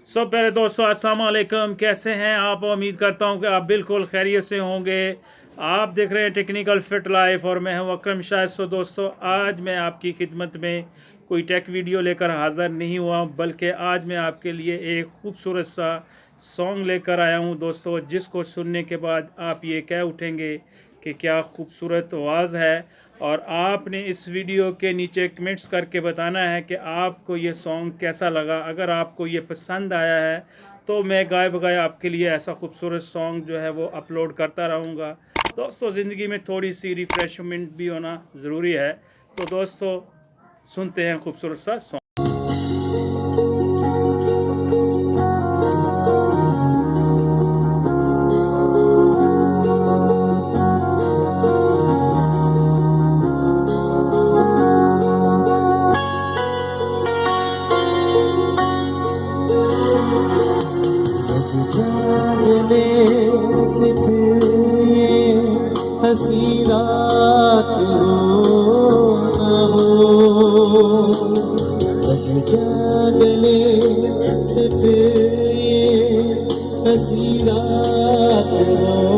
पहले दोस्तों अस्सलाम वालेकुम, कैसे हैं आप। उम्मीद करता हूं कि आप बिल्कुल खैरियत से होंगे। आप देख रहे हैं टेक्निकल फिट लाइफ और मैं हूं अकरम शाह। दोस्तों आज मैं आपकी खिदमत में कोई टेक वीडियो लेकर हाज़िर नहीं हुआ, बल्कि आज मैं आपके लिए एक खूबसूरत सा सॉन्ग लेकर आया हूं दोस्तों, जिसको सुनने के बाद आप ये कह उठेंगे कि क्या खूबसूरत आवाज़ है। और आपने इस वीडियो के नीचे कमेंट्स करके बताना है कि आपको ये सॉन्ग कैसा लगा। अगर आपको ये पसंद आया है तो मैं गाए बगाए आपके लिए ऐसा खूबसूरत सॉन्ग जो है वो अपलोड करता रहूँगा। दोस्तों ज़िंदगी में थोड़ी सी रिफ़्रेशमेंट भी होना ज़रूरी है। तो दोस्तों सुनते हैं खूबसूरत सा सॉन्ग। जागने से फिर हंसी रात हो न हो, जागने से फिर हंसी रात हो